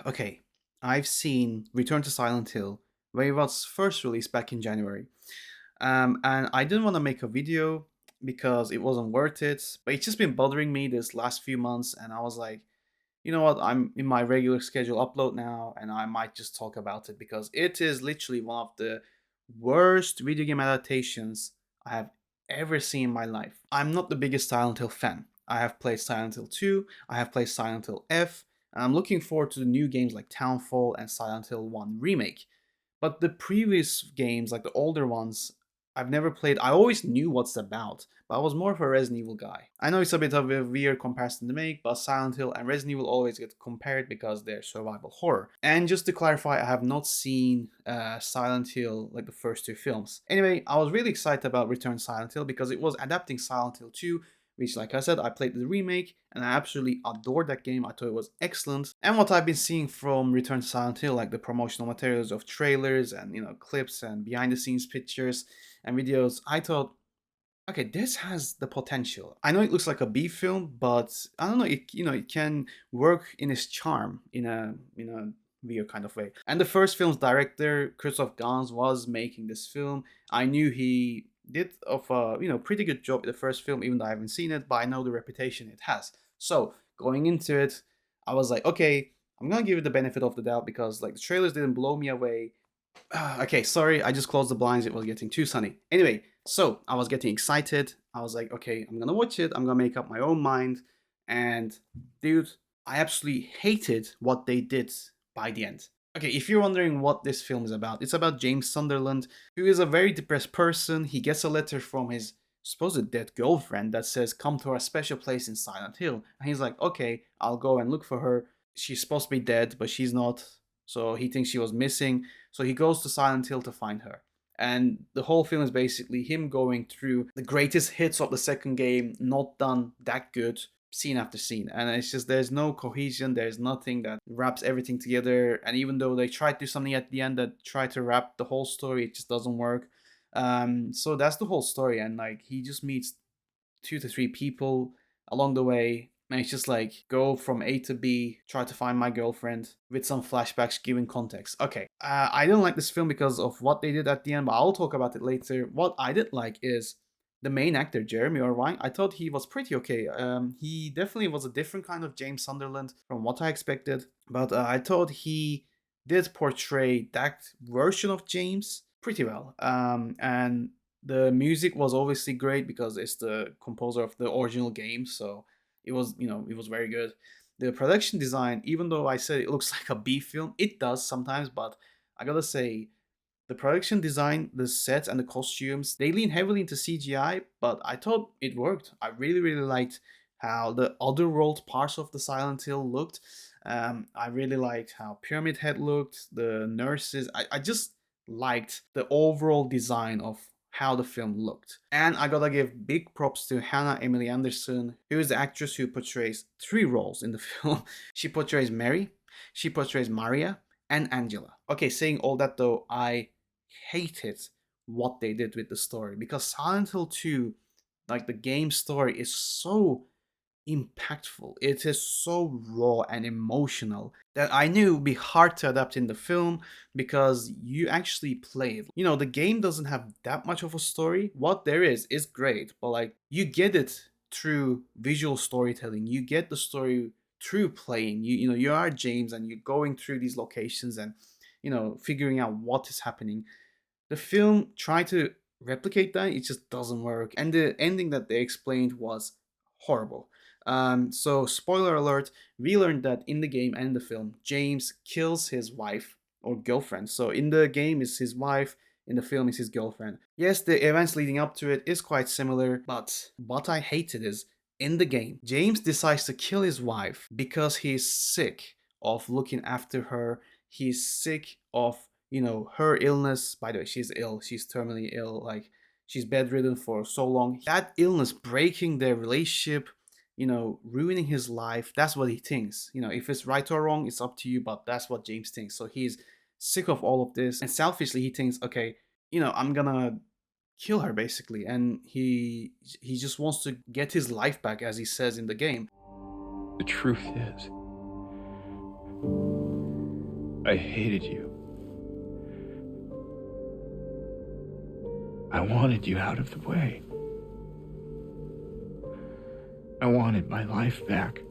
Okay, I've seen Return to Silent Hill, where it was first released back in January. And I didn't want to make a video because it wasn't worth it, but it's just been bothering me this last few months, and I was like, you know what, I'm in my regular schedule upload now, and I might just talk about it because it is literally one of the worst video game adaptations I have ever seen in my life. I'm not the biggest Silent Hill fan. I have played Silent Hill 2, I have played Silent Hill F, and I'm looking forward to the new games like Townfall and Silent Hill 1 Remake. But the previous games, like the older ones, I've never played. I always knew what's about, but I was more of a Resident Evil guy. I know it's a bit of a weird comparison to make, but Silent Hill and Resident Evil always get compared because they're survival horror. And just to clarify, I have not seen Silent Hill, like the first two films. Anyway, I was really excited about Return Silent Hill because it was adapting Silent Hill 2, which, like I said, I played the remake and I absolutely adored that game. I thought it was excellent. And what I've been seeing from Return to Silent Hill, like the promotional materials of trailers and clips and behind the scenes pictures and videos, I thought, okay, this has the potential. I know it looks like a B film, but I don't know, it can work in its charm in a weird kind of way. And the first film's director, Christoph Gans, was making this film. I knew he did of a pretty good job in the first film, even though I haven't seen it, but I know the reputation it has. So going into it, I was like, okay, I'm gonna give it the benefit of the doubt because like the trailers didn't blow me away. Okay, sorry, I just closed the blinds. It was getting too sunny. Anyway, so I was getting excited. I was like, okay, I'm gonna watch it. I'm gonna make up my own mind. And dude, I absolutely hated what they did by the end. Okay, if you're wondering what this film is about, it's about James Sunderland, who is a very depressed person. He gets a letter from his supposed dead girlfriend that says, "Come to our special place in Silent Hill." And he's like, okay, I'll go and look for her. She's supposed to be dead, but she's not. So he thinks she was missing. So he goes to Silent Hill to find her. And the whole film is basically him going through the greatest hits of the second game, not done that good, scene after scene. And it's just there's no cohesion, there's nothing that wraps everything together. And even though they try to do something at the end that try to wrap the whole story, it just doesn't work. So that's the whole story. And like he just meets two to three people along the way. And it's just like go from A to B, try to find my girlfriend with some flashbacks giving context. Okay, I didn't like this film because of what they did at the end, but I'll talk about it later. What I did like is the main actor, Jeremy Irvine. I thought he was pretty okay. He definitely was a different kind of James Sunderland from what I expected, but I thought he did portray that version of James pretty well. And the music was obviously great because it's the composer of the original game, so it was very good. The production design, even though I said it looks like a B film, it does sometimes, but I gotta say, the production design, the sets, and the costumes, they lean heavily into CGI, but I thought it worked. I really, really liked how the other world parts of the Silent Hill looked. I really liked how Pyramid Head looked, the nurses. I just liked the overall design of how the film looked. And I gotta give big props to Hannah Emily Anderson, who is the actress who portrays three roles in the film. She portrays Mary, she portrays Maria, and Angela. Okay, saying all that though, I hated what they did with the story because Silent Hill 2, like the game story, is so impactful. It is so raw and emotional that I knew it would be hard to adapt in the film because you actually play it. The game doesn't have that much of a story. What there is great, but like you get it through visual storytelling. You get the story through playing. You are James and you're going through these locations and figuring out what is happening. The film tried to replicate that, it just doesn't work. And the ending that they explained was horrible. So, spoiler alert, we learned that in the game and in the film, James kills his wife or girlfriend. So, in the game, is his wife, in the film, is his girlfriend. Yes, the events leading up to it is quite similar, but what I hated is in the game, James decides to kill his wife because he's sick of looking after her. He's sick of her illness. By the way, she's ill, she's terminally ill, like she's bedridden for so long, that illness breaking their relationship, ruining his life. That's what he thinks. If it's right or wrong, it's up to you, but that's what James thinks. So he's sick of all of this, and selfishly he thinks, okay, I'm gonna kill her basically, and he just wants to get his life back, as he says in the game. The truth is, I hated you. I wanted you out of the way. I wanted my life back.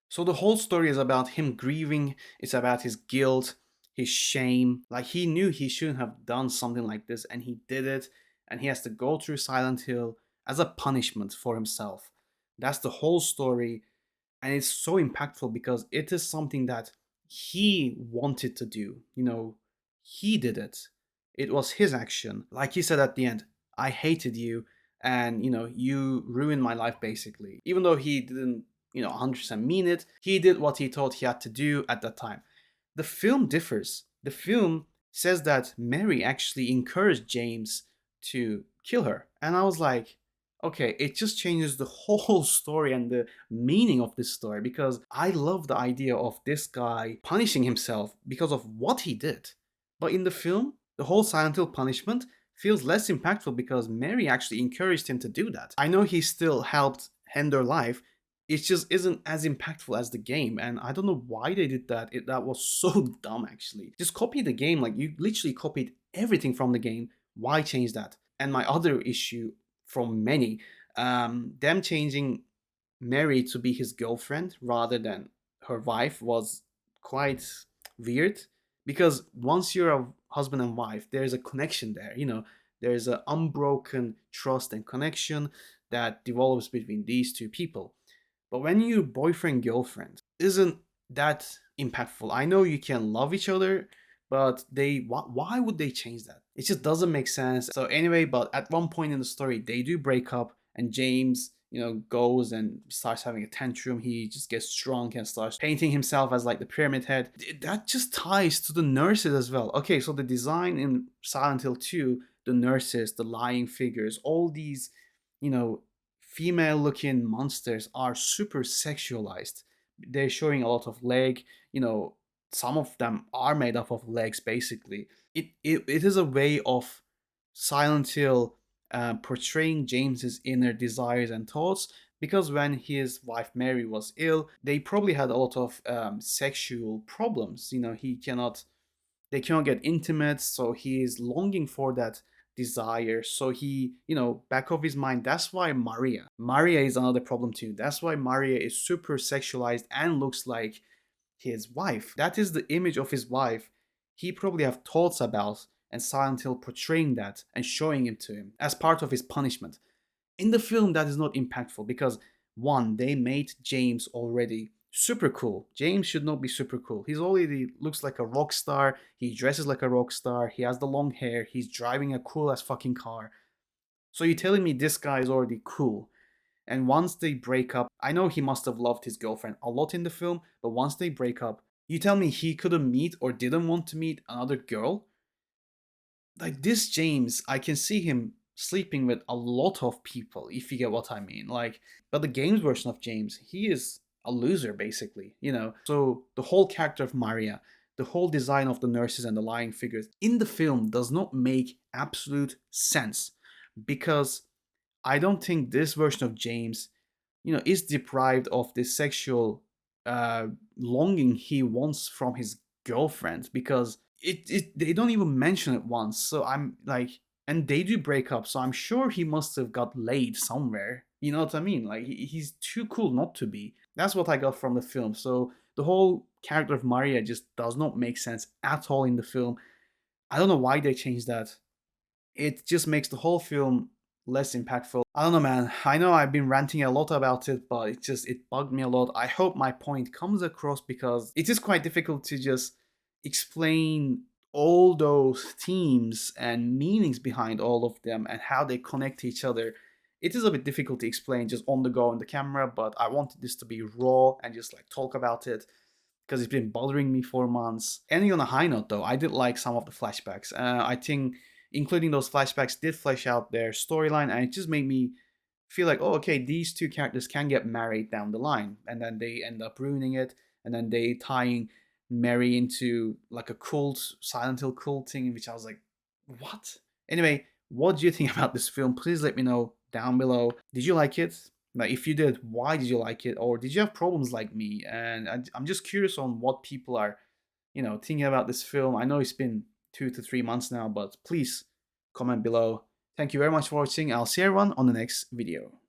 So the whole story is about him grieving, it's about his guilt, his shame. Like he knew he shouldn't have done something like this and he did it, and he has to go through Silent Hill as a punishment for himself. That's the whole story, and it's so impactful because it is something that he wanted to do. He did it. It was his action. Like he said at the end, I hated you, and you ruined my life basically. Even though he didn't 100% mean it, he did what he thought he had to do at that time. The film differs. The film says that Mary actually encouraged James to kill her, and I was like, okay, it just changes the whole story and the meaning of this story, because I love the idea of this guy punishing himself because of what he did. But in the film, the whole Silent Hill punishment feels less impactful because Mary actually encouraged him to do that. I know he still helped end her life. It just isn't as impactful as the game, and I don't know why they did that. That was so dumb, actually. Just copy the game, like you literally copied everything from the game. Why change that? And my other issue from many, them changing Mary to be his girlfriend rather than her wife was quite weird, because once you're a husband and wife, there's a connection there. There's an unbroken trust and connection that develops between these two people. But when you boyfriend girlfriend, isn't that impactful? I know you can love each other, but why would they change that? It just doesn't make sense. So anyway, but at one point in the story, they do break up, and James, goes and starts having a tantrum. He just gets drunk and starts painting himself as like the Pyramid Head. That just ties to the nurses as well. Okay, so the design in Silent Hill 2, the nurses, the lying figures, all these, you know, female looking monsters are super sexualized. They're showing a lot of leg, some of them are made up of legs basically. It is a way of Silent Hill portraying James's inner desires and thoughts, because when his wife Mary was ill, they probably had a lot of sexual problems. They cannot get intimate, so he is longing for that desire. So he, back of his mind, that's why Maria is another problem too. That's why Maria is super sexualized and looks like his wife. That is the image of his wife he probably have thoughts about, and Silent Hill portraying that and showing it to him as part of his punishment. In the film, that is not impactful because one, they made James already super cool. James should not be super cool. He's already looks like a rock star. He dresses like a rock star. He has the long hair. He's driving a cool ass fucking car. So you're telling me this guy is already cool. And once they break up, I know he must have loved his girlfriend a lot in the film, but once they break up, you tell me he couldn't meet or didn't want to meet another girl? Like this James, I can see him sleeping with a lot of people, if you get what I mean. Like, but the games version of James, he is a loser basically. So the whole character of Maria, the whole design of the nurses and the lying figures in the film does not make absolute sense, because I don't think this version of James, is deprived of the sexual longing he wants from his girlfriend, because they don't even mention it once. So I'm like, and they do break up, so I'm sure he must have got laid somewhere. You know what I mean? Like he's too cool not to be. That's what I got from the film. So the whole character of Maria just does not make sense at all in the film. I don't know why they changed that. It just makes the whole film less impactful. I don't know, man. I know I've been ranting a lot about it, but it bugged me a lot. I hope my point comes across, because it is quite difficult to just explain all those themes and meanings behind all of them and how they connect to each other. It is a bit difficult to explain just on the go on the camera, but I wanted this to be raw and just like talk about it, because it's been bothering me for months. Ending on a high note though, I did like some of the flashbacks. I think including those flashbacks did flesh out their storyline, and it just made me feel like, oh, okay, these two characters can get married down the line, and then they end up ruining it, and then they tying Mary into like a cult, Silent Hill cult thing, which I was like, what? Anyway, what do you think about this film? Please let me know down below. Did you like it? Like, if you did, why did you like it? Or did you have problems like me? And I'm just curious on what people are, thinking about this film. I know it's been 2 to 3 months now, but please comment below. Thank you very much for watching. I'll see everyone on the next video.